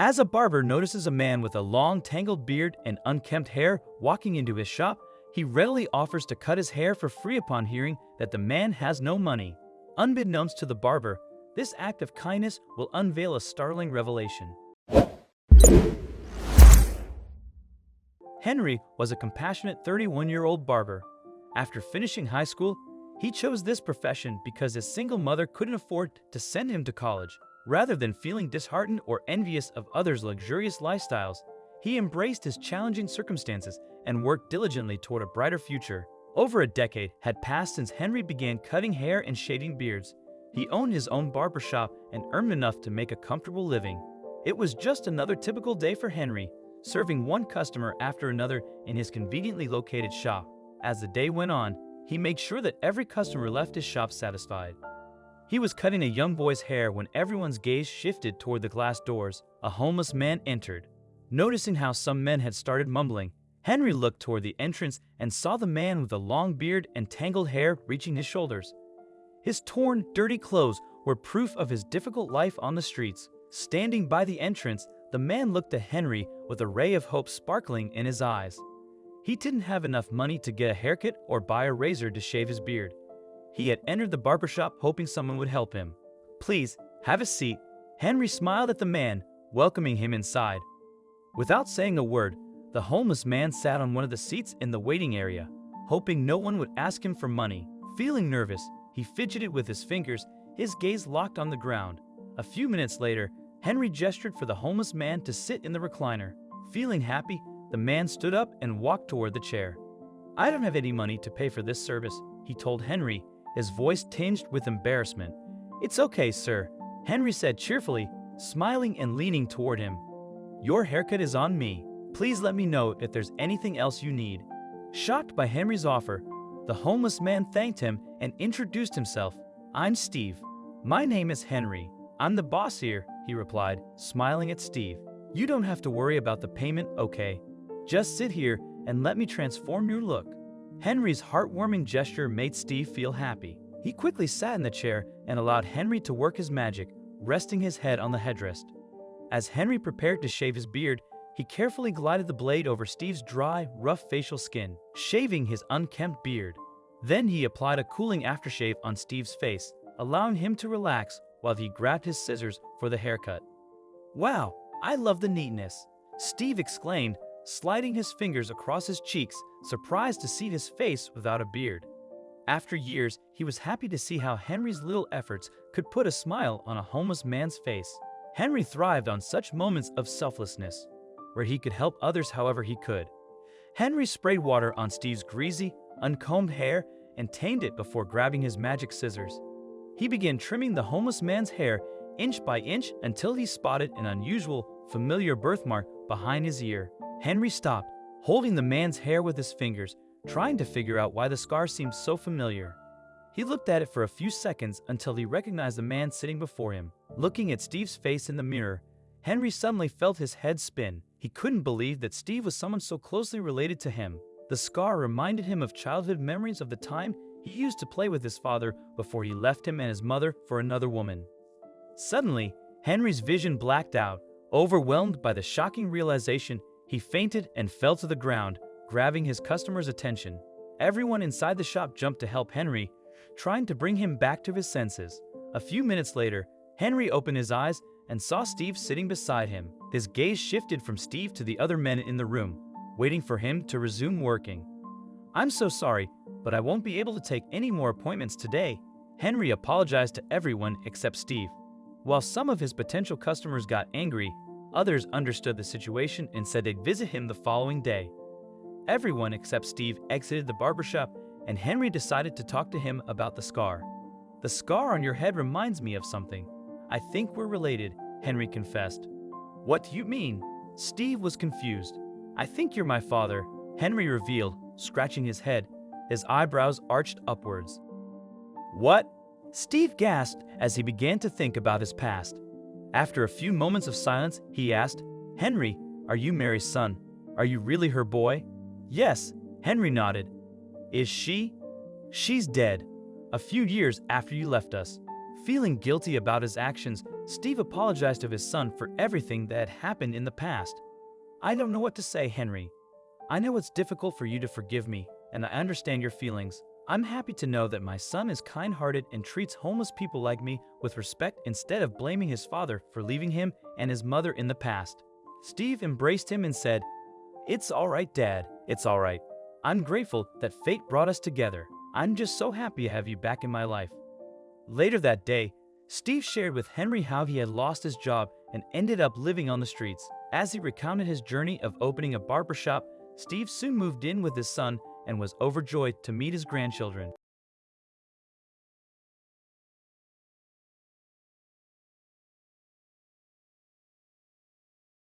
As a barber notices a man with a long, tangled beard and unkempt hair walking into his shop, he readily offers to cut his hair for free upon hearing that the man has no money. Unbeknownst to the barber, this act of kindness will unveil a startling revelation. Henry was a compassionate 31-year-old barber. After finishing high school, he chose this profession because his single mother couldn't afford to send him to college. Rather than feeling disheartened or envious of others' luxurious lifestyles, he embraced his challenging circumstances and worked diligently toward a brighter future. Over a decade had passed since Henry began cutting hair and shaving beards. He owned his own barber shop and earned enough to make a comfortable living. It was just another typical day for Henry, serving one customer after another in his conveniently located shop. As the day went on, he made sure that every customer left his shop satisfied. He was cutting a young boy's hair when everyone's gaze shifted toward the glass doors. A homeless man entered. Noticing how some men had started mumbling, Henry looked toward the entrance and saw the man with the long beard and tangled hair reaching his shoulders. His torn, dirty clothes were proof of his difficult life on the streets. Standing by the entrance, the man looked at Henry with a ray of hope sparkling in his eyes. He didn't have enough money to get a haircut or buy a razor to shave his beard. He had entered the barbershop hoping someone would help him. "Please, have a seat." Henry smiled at the man, welcoming him inside. Without saying a word, the homeless man sat on one of the seats in the waiting area, hoping no one would ask him for money. Feeling nervous, he fidgeted with his fingers, his gaze locked on the ground. A few minutes later, Henry gestured for the homeless man to sit in the recliner. Feeling happy, the man stood up and walked toward the chair. "I don't have any money to pay for this service," he told Henry, his voice tinged with embarrassment. "It's okay, sir," Henry said cheerfully, smiling and leaning toward him. "Your haircut is on me. Please let me know if there's anything else you need." Shocked by Henry's offer, the homeless man thanked him and introduced himself. "I'm Steve." "My name is Henry. I'm the boss here," he replied, smiling at Steve. "You don't have to worry about the payment, okay? Just sit here and let me transform your look." Henry's heartwarming gesture made Steve feel happy. He quickly sat in the chair and allowed Henry to work his magic, resting his head on the headrest. As Henry prepared to shave his beard, he carefully glided the blade over Steve's dry, rough facial skin, shaving his unkempt beard. Then he applied a cooling aftershave on Steve's face, allowing him to relax while he grabbed his scissors for the haircut. "Wow, I love the neatness," Steve exclaimed, sliding his fingers across his cheeks, surprised to see his face without a beard. After years, he was happy to see how Henry's little efforts could put a smile on a homeless man's face. Henry thrived on such moments of selflessness, where he could help others however he could. Henry sprayed water on Steve's greasy, uncombed hair and tamed it before grabbing his magic scissors. He began trimming the homeless man's hair inch by inch until he spotted an unusual, familiar birthmark behind his ear. Henry stopped, holding the man's hair with his fingers, trying to figure out why the scar seemed so familiar. He looked at it for a few seconds until he recognized the man sitting before him. Looking at Steve's face in the mirror, Henry suddenly felt his head spin. He couldn't believe that Steve was someone so closely related to him. The scar reminded him of childhood memories of the time he used to play with his father before he left him and his mother for another woman. Suddenly, Henry's vision blacked out. Overwhelmed by the shocking realization, he fainted and fell to the ground, grabbing his customers' attention. Everyone inside the shop jumped to help Henry, trying to bring him back to his senses. A few minutes later, Henry opened his eyes and saw Steve sitting beside him. His gaze shifted from Steve to the other men in the room, waiting for him to resume working. "I'm so sorry, but I won't be able to take any more appointments today," Henry apologized to everyone except Steve. While some of his potential customers got angry, others understood the situation and said they'd visit him the following day. Everyone except Steve exited the barbershop, and Henry decided to talk to him about the scar. "The scar on your head reminds me of something. I think we're related," Henry confessed. "What do you mean?" Steve was confused. "I think you're my father," Henry revealed, scratching his head, his eyebrows arched upwards. "What?" Steve gasped as he began to think about his past. After a few moments of silence, he asked, "Henry, are you Mary's son? Are you really her boy?" "Yes," Henry nodded. "Is she?" "She's dead. A few years after you left us." Feeling guilty about his actions, Steve apologized to his son for everything that had happened in the past. "I don't know what to say, Henry. I know it's difficult for you to forgive me, and I understand your feelings. I'm happy to know that my son is kind-hearted and treats homeless people like me with respect instead of blaming his father for leaving him and his mother in the past." Steve embraced him and said, "It's all right, Dad. It's all right. I'm grateful that fate brought us together. I'm just so happy to have you back in my life." Later that day, Steve shared with Henry how he had lost his job and ended up living on the streets. As he recounted his journey of opening a barber shop, Steve soon moved in with his son and was overjoyed to meet his grandchildren.